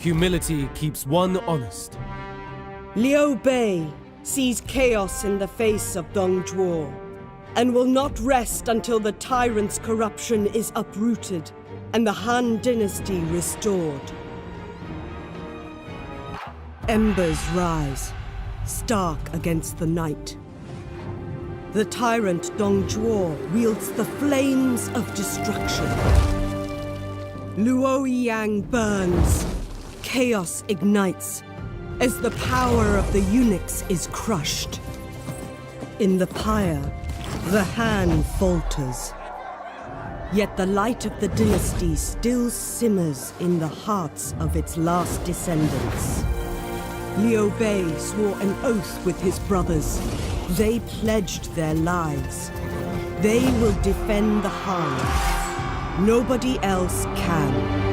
Humility keeps one honest. Liu Bei sees chaos in the face of Dong Zhuo, and will not rest until the tyrant's corruption is uprooted and the Han dynasty restored. Embers rise, stark against the night. The tyrant Dong Zhuo wields the flames of destruction. Luoyang burns, chaos ignites, as the power of the eunuchs is crushed. In the pyre, the Han falters. Yet the light of the dynasty still simmers in the hearts of its last descendants. Liu Bei swore an oath with his brothers. They pledged their lives. They will defend the Han. Nobody else can.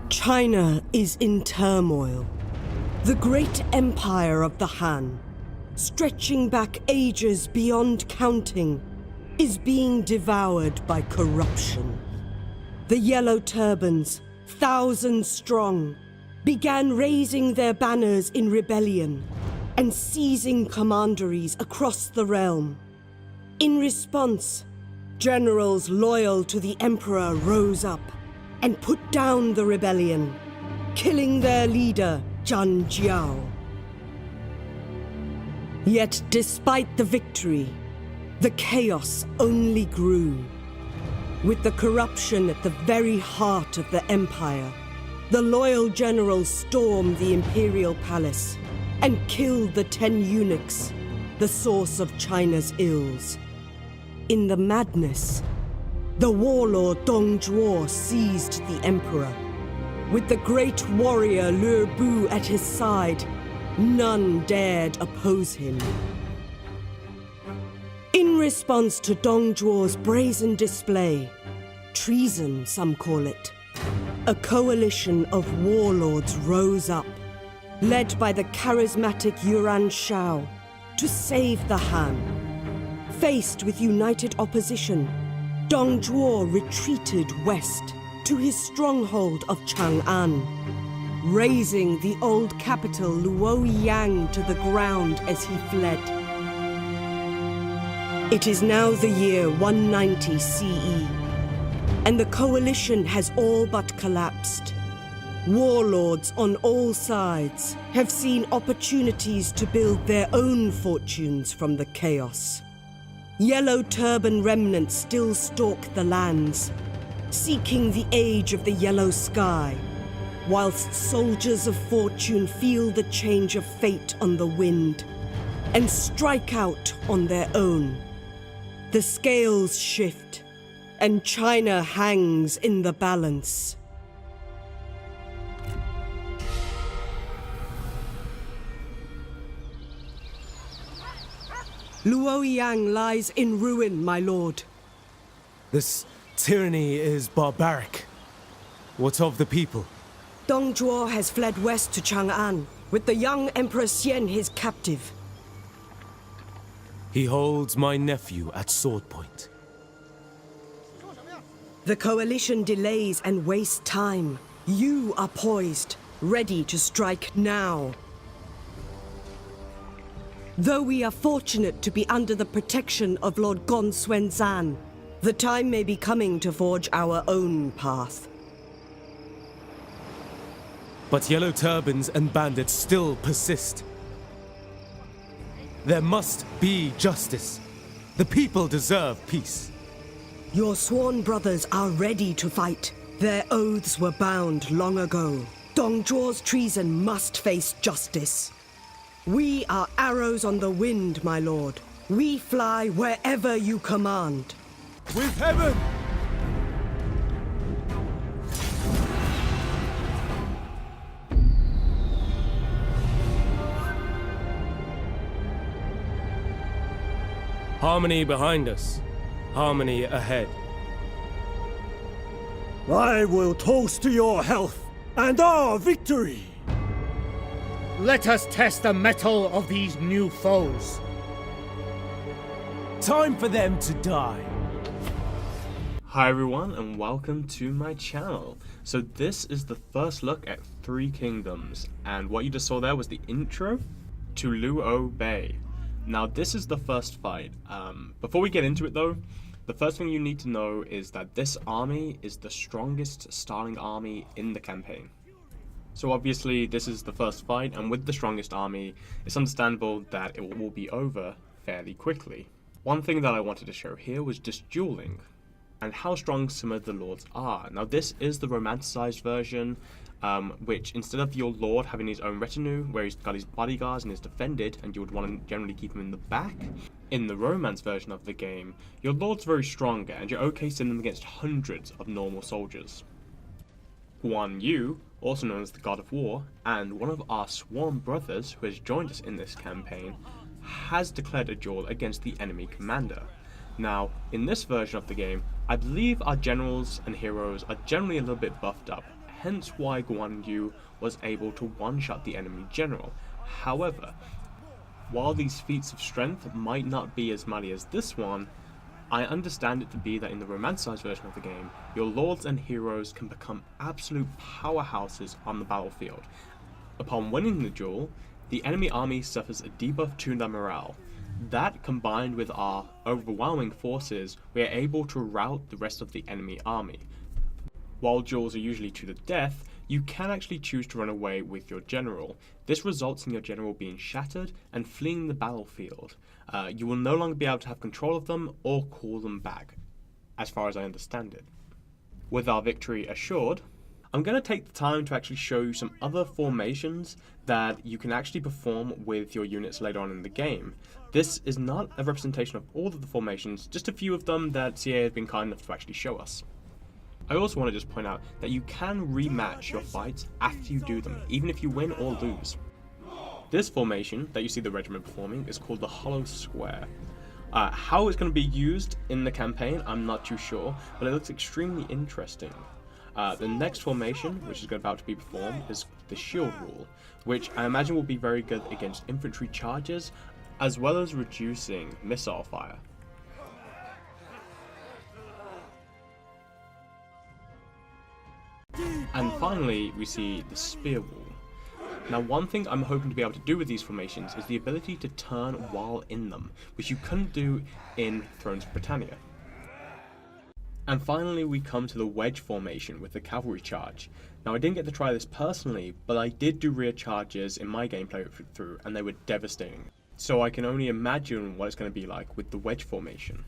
China is in turmoil. The great empire of the Han, stretching back ages beyond counting, is being devoured by corruption. The Yellow Turbans, thousands strong, began raising their banners in rebellion and seizing commanderies across the realm. In response, generals loyal to the Emperor rose up and put down the rebellion, killing their leader, Zhang Jiao. Yet despite the victory, the chaos only grew. With the corruption at the very heart of the empire, the loyal generals stormed the imperial palace and killed the 10 eunuchs, the source of China's ills. In the madness, the warlord Dong Zhuo seized the emperor. With the great warrior Lü Bu at his side, none dared oppose him. In response to Dong Zhuo's brazen display, treason some call it, a coalition of warlords rose up, led by the charismatic Yuan Shao, to save the Han. Faced with united opposition, Dong Zhuo retreated west to his stronghold of Chang'an, razing the old capital Luoyang to the ground as he fled. It is now the year 190 CE, and the coalition has all but collapsed. Warlords on all sides have seen opportunities to build their own fortunes from the chaos. Yellow Turban remnants still stalk the lands, seeking the age of the yellow sky, whilst soldiers of fortune feel the change of fate on the wind and strike out on their own. The scales shift, and China hangs in the balance. Luoyang lies in ruin, my lord. This tyranny is barbaric. What of the people? Dong Zhuo has fled west to Chang'an, with the young Emperor Xian his captive. He holds my nephew at sword point. The coalition delays and wastes time. You are poised, ready to strike now. Though we are fortunate to be under the protection of Lord Gon Xuanzan, the time may be coming to forge our own path. But Yellow Turbans and bandits still persist. There must be justice. The people deserve peace. Your sworn brothers are ready to fight. Their oaths were bound long ago. Dong Zhuo's treason must face justice. We are arrows on the wind, my lord. We fly wherever you command. With heaven! Harmony behind us. Harmony ahead. I will toast to your health and our victory! Let us test the mettle of these new foes. Time for them to die. Hi everyone and welcome to my channel. So this is the first look at Three Kingdoms, and what you just saw there was the intro to Luo Bay. Now this is the first fight. Before we get into it though, the first thing you need to know is that this army is the strongest starting army in the campaign. So obviously this is the first fight, and with the strongest army, it's understandable that it will be over fairly quickly. One thing that I wanted to show here was just dueling, and how strong some of the lords are. Now this is the romanticized version, which instead of your lord having his own retinue, where he's got his bodyguards and is defended, and you would want to generally keep him in the back, in the romance version of the game, your lord's very strong, and you're okay sending them against hundreds of normal soldiers. Guan Yu, also known as the God of War, and one of our sworn brothers who has joined us in this campaign, has declared a duel against the enemy commander. Now, in this version of the game, I believe our generals and heroes are generally a little bit buffed up, hence why Guan Yu was able to one-shot the enemy general. However, while these feats of strength might not be as mighty as this one, I understand it to be that in the romanticized version of the game, your lords and heroes can become absolute powerhouses on the battlefield. Upon winning the duel, the enemy army suffers a debuff to their morale. That, combined with our overwhelming forces, we are able to rout the rest of the enemy army. While duels are usually to the death, you can actually choose to run away with your general. This results in your general being shattered and fleeing the battlefield. You will no longer be able to have control of them or call them back, as far as I understand it. With our victory assured, I'm going to take the time to actually show you some other formations that you can actually perform with your units later on in the game. This is not a representation of all of the formations, just a few of them that CA has been kind enough to actually show us. I also want to just point out that you can rematch your fights after you do them, even if you win or lose. This formation that you see the regiment performing is called the Hollow Square. How it's going to be used in the campaign, I'm not too sure, but it looks extremely interesting. The next formation, which is about to be performed, is the Shield Rule, which I imagine will be very good against infantry charges, as well as reducing missile fire. And finally, we see the Spear Wall. Now, one thing I'm hoping to be able to do with these formations is the ability to turn while in them, which you couldn't do in Thrones of Britannia. And finally, we come to the wedge formation with the cavalry charge. Now, I didn't get to try this personally, but I did do rear charges in my gameplay through, and they were devastating. So I can only imagine what it's going to be like with the wedge formation.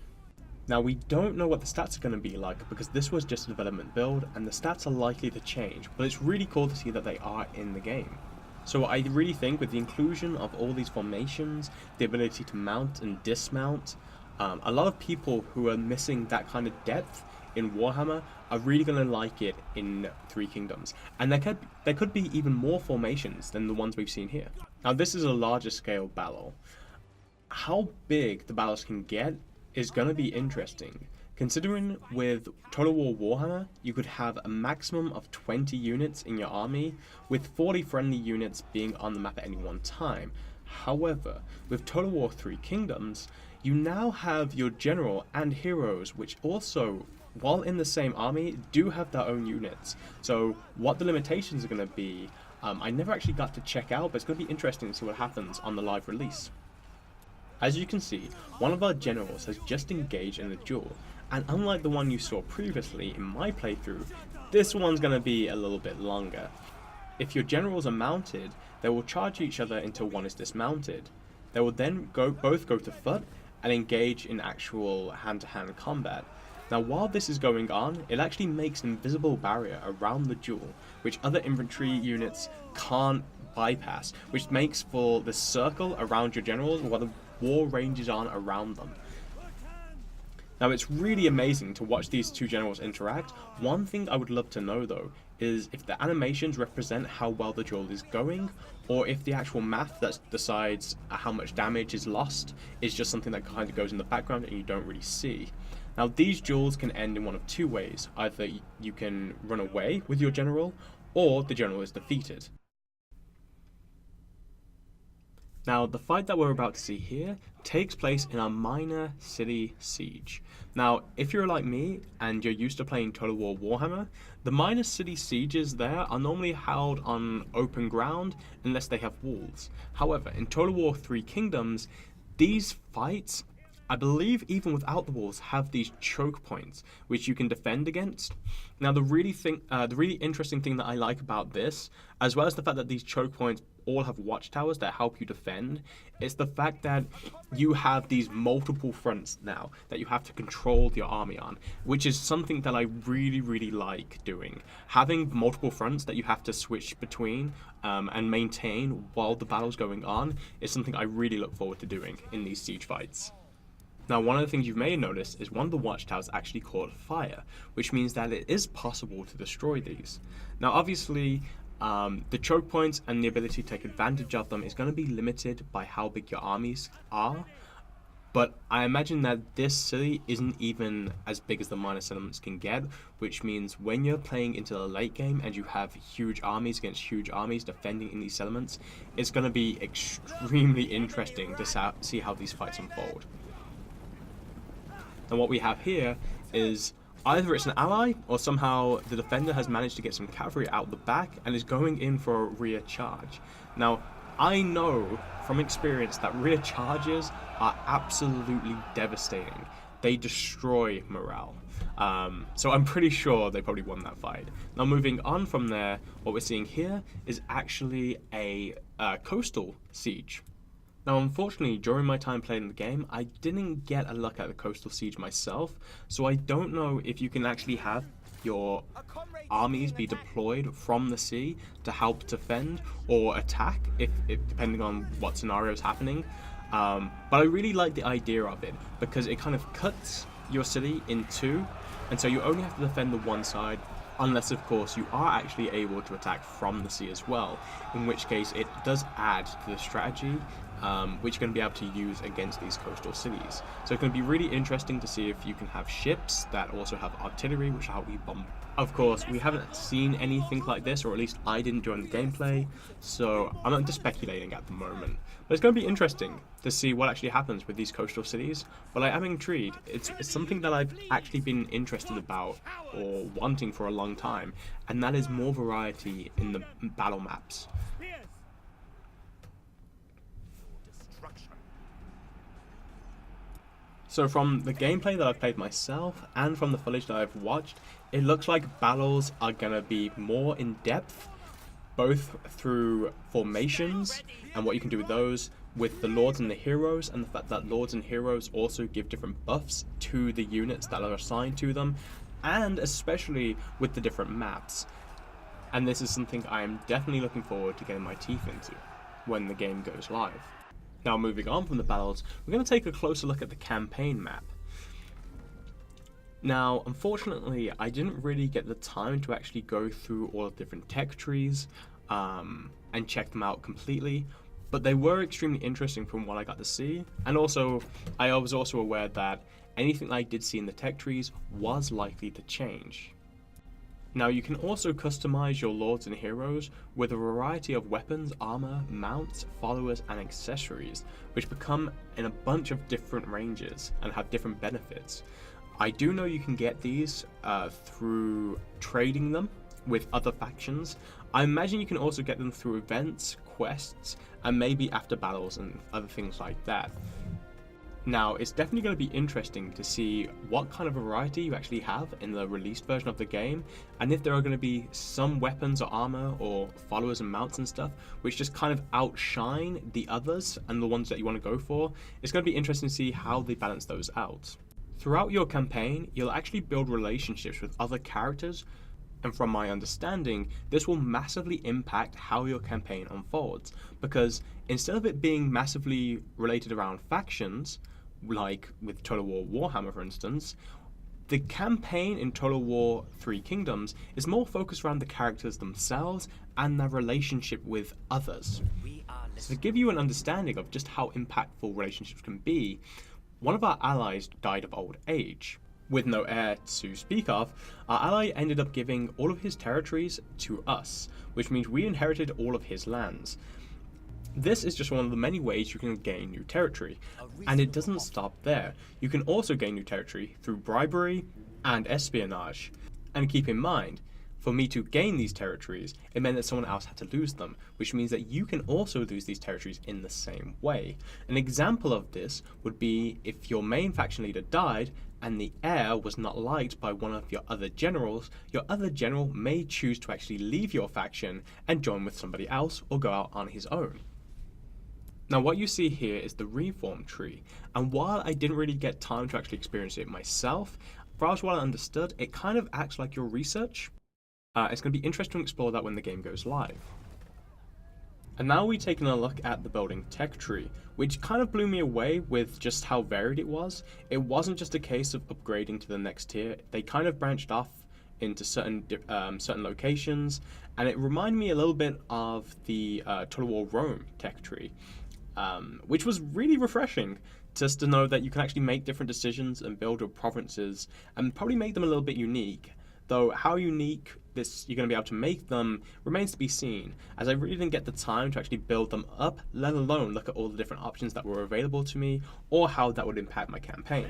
Now, we don't know what the stats are going to be like because this was just a development build, and the stats are likely to change, but it's really cool to see that they are in the game. So I really think with the inclusion of all these formations, the ability to mount and dismount, a lot of people who are missing that kind of depth in Warhammer are really going to like it in Three Kingdoms. And there could be even more formations than the ones we've seen here. Now this is a larger scale battle. How big the battles can get is going to be interesting. Considering with Total War Warhammer, you could have a maximum of 20 units in your army, with 40 friendly units being on the map at any one time. However, with Total War Three Kingdoms, you now have your general and heroes, which also, while in the same army, do have their own units. So what the limitations are going to be, I never actually got to check out, but it's going to be interesting to see what happens on the live release. As you can see, one of our generals has just engaged in the duel, and unlike the one you saw previously in my playthrough, this one's going to be a little bit longer. If your generals are mounted, they will charge each other until one is dismounted. They will then both go to foot and engage in actual hand-to-hand combat. Now while this is going on, it actually makes an invisible barrier around the duel, which other infantry units can't bypass, which makes for the circle around your generals while the war rages on around them. Now it's really amazing to watch these two generals interact. One thing I would love to know though is if the animations represent how well the duel is going, or if the actual math that decides how much damage is lost is just something that kind of goes in the background and you don't really see. Now these duels can end in one of two ways. Either you can run away with your general, or the general is defeated. Now, the fight that we're about to see here takes place in a minor city siege. Now, if you're like me and you're used to playing Total War Warhammer, the minor city sieges there are normally held on open ground unless they have walls. However, in Total War Three Kingdoms, these fights, I believe even without the walls, have these choke points which you can defend against. Now, the really interesting thing that I like about this, as well as the fact that these choke points all have watchtowers that help you defend, is the fact that you have these multiple fronts now that you have to control your army on, which is something that I really like doing. Having multiple fronts that you have to switch between and maintain while the battle's going on is something I really look forward to doing in these siege fights. Now, one of the things you may notice is one of the watchtowers actually caught fire, which means that it is possible to destroy these. Now, obviously, the choke points and the ability to take advantage of them is going to be limited by how big your armies are, but I imagine that this city isn't even as big as the minor settlements can get, which means when you're playing into the late game and you have huge armies against huge armies defending in these settlements, it's going to be extremely interesting to see how these fights unfold. And what we have here is either it's an ally or somehow the defender has managed to get some cavalry out the back and is going in for a rear charge. Now, I know from experience that rear charges are absolutely devastating. They destroy morale. So I'm pretty sure they probably won that fight. Now, moving on from there, what we're seeing here is actually a coastal siege. Now, unfortunately, during my time playing the game, I didn't get a look at the coastal siege myself, so I don't know if you can actually have your armies be deployed from the sea to help defend or attack, if depending on what scenario is happening. But I really like the idea of it, because it kind of cuts your city in two, and so you only have to defend the one side, unless of course you are actually able to attack from the sea as well, in which case it does add to the strategy which you're going to be able to use against these coastal cities. So it's going to be really interesting to see if you can have ships that also have artillery, which will help you bomb. Of course, we haven't seen anything like this, or at least I didn't during the gameplay, so I'm not just speculating at the moment. But it's going to be interesting to see what actually happens with these coastal cities, but I am intrigued. It's something that I've actually been interested about or wanting for a long time, and that is more variety in the battle maps. So from the gameplay that I've played myself and from the footage that I've watched, it looks like battles are going to be more in depth, both through formations and what you can do with those, with the lords and the heroes, and the fact that lords and heroes also give different buffs to the units that are assigned to them, and especially with the different maps. And this is something I am definitely looking forward to getting my teeth into when the game goes live. Now, moving on from the battles, we're going to take a closer look at the campaign map. Now, unfortunately, I didn't really get the time to actually go through all the different tech trees and check them out completely, but they were extremely interesting from what I got to see. And also, I was also aware that anything I did see in the tech trees was likely to change. Now, you can also customize your lords and heroes with a variety of weapons, armor, mounts, followers, and accessories, which become in a bunch of different ranges and have different benefits. I do know you can get these through trading them with other factions. I imagine you can also get them through events, quests, and maybe after battles and other things like that. Now, it's definitely going to be interesting to see what kind of variety you actually have in the released version of the game, and if there are going to be some weapons or armor or followers and mounts and stuff which just kind of outshine the others and the ones that you want to go for. It's going to be interesting to see how they balance those out. Throughout your campaign, you'll actually build relationships with other characters, and from my understanding, this will massively impact how your campaign unfolds, because instead of it being massively related around factions, like with Total War Warhammer for instance, the campaign in Total War Three Kingdoms is more focused around the characters themselves and their relationship with others. So to give you an understanding of just how impactful relationships can be, one of our allies died of old age. With no heir to speak of, our ally ended up giving all of his territories to us, which means we inherited all of his lands. This is just one of the many ways you can gain new territory, and it doesn't stop there. You can also gain new territory through bribery and espionage. And keep in mind, for me to gain these territories, it meant that someone else had to lose them, which means that you can also lose these territories in the same way. An example of this would be if your main faction leader died and the heir was not liked by one of your other generals, your other general may choose to actually leave your faction and join with somebody else or go out on his own. Now what you see here is the reform tree, and while I didn't really get time to actually experience it myself, as far as what I understood, it kind of acts like your research. It's going to be interesting to explore that when the game goes live. And now we're taking a look at the building tech tree, which kind of blew me away with just how varied it was. It wasn't just a case of upgrading to the next tier, they kind of branched off into certain locations, and it reminded me a little bit of the Total War Rome tech tree, which was really refreshing. Just to know that you can actually make different decisions and build your provinces and probably make them a little bit unique. Though how unique you're going to be able to make them remains to be seen, as I really didn't get the time to actually build them up, let alone look at all the different options that were available to me or how that would impact my campaign.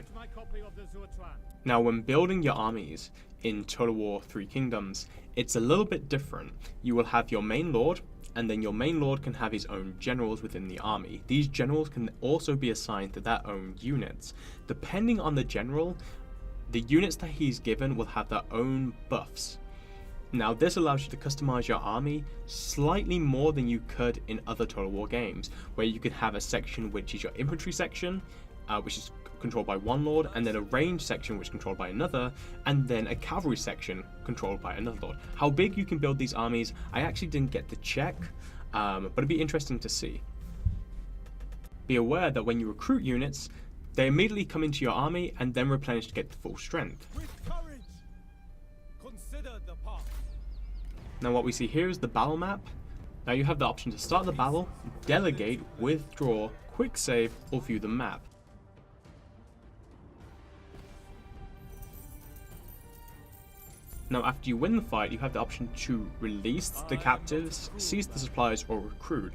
Now when building your armies in Total War Three Kingdoms, it's a little bit different. You will have your main lord, and then your main lord can have his own generals within the army. These generals can also be assigned to their own units. Depending on the general, the units that he's given will have their own buffs. Now this allows you to customize your army slightly more than you could in other Total War games, where you could have a section which is your infantry section, which is controlled by one lord, and then a range section which is controlled by another, and then a cavalry section controlled by another lord. How big you can build these armies, I actually didn't get to check, but it'd be interesting to see. Be aware that when you recruit units, they immediately come into your army and then replenish to get to full strength. With courage, consider the path. Now what we see here is the battle map. Now you have the option to start the battle, delegate, withdraw, quick save, or view the map. Now after you win the fight, you have the option to release the captives, seize the supplies, or recruit.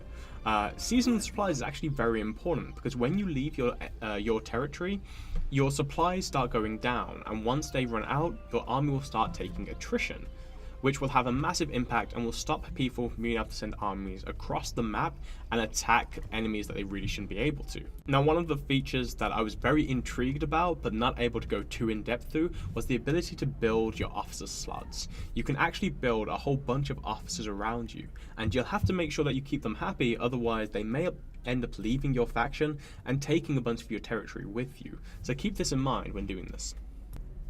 Seizing the supplies is actually very important, because when you leave your territory, your supplies start going down, and once they run out, your army will start taking attrition, which will have a massive impact and will stop people from being able to send armies across the map and attack enemies that they really shouldn't be able to. Now one of the features that I was very intrigued about but not able to go too in depth through was the ability to build your officer slots. You can actually build a whole bunch of officers around you, and you'll have to make sure that you keep them happy, otherwise they may end up leaving your faction and taking a bunch of your territory with you. So keep this in mind when doing this.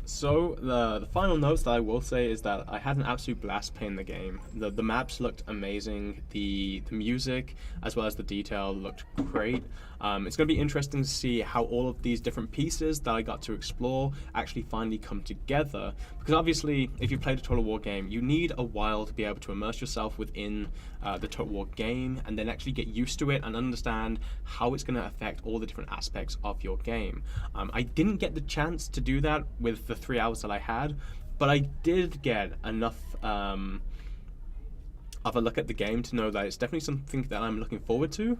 So the final notes that I will say is that I had an absolute blast playing the game. The maps looked amazing, the music as well as the detail looked great. It's going to be interesting to see how all of these different pieces that I got to explore actually finally come together, because obviously if you played a Total War game, you need a while to be able to immerse yourself within the Total War game and then actually get used to it and understand how it's going to affect all the different aspects of your game. I didn't get the chance to do that with the 3 hours that I had, but I did get enough of a look at the game to know that it's definitely something that I'm looking forward to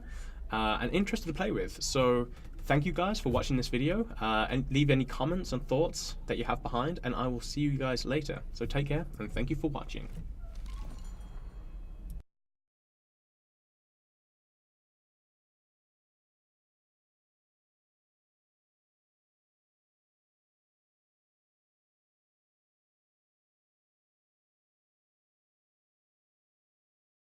and interested to play with. So thank you guys for watching this video, and leave any comments and thoughts that you have behind, and I will see you guys later. So take care and thank you for watching.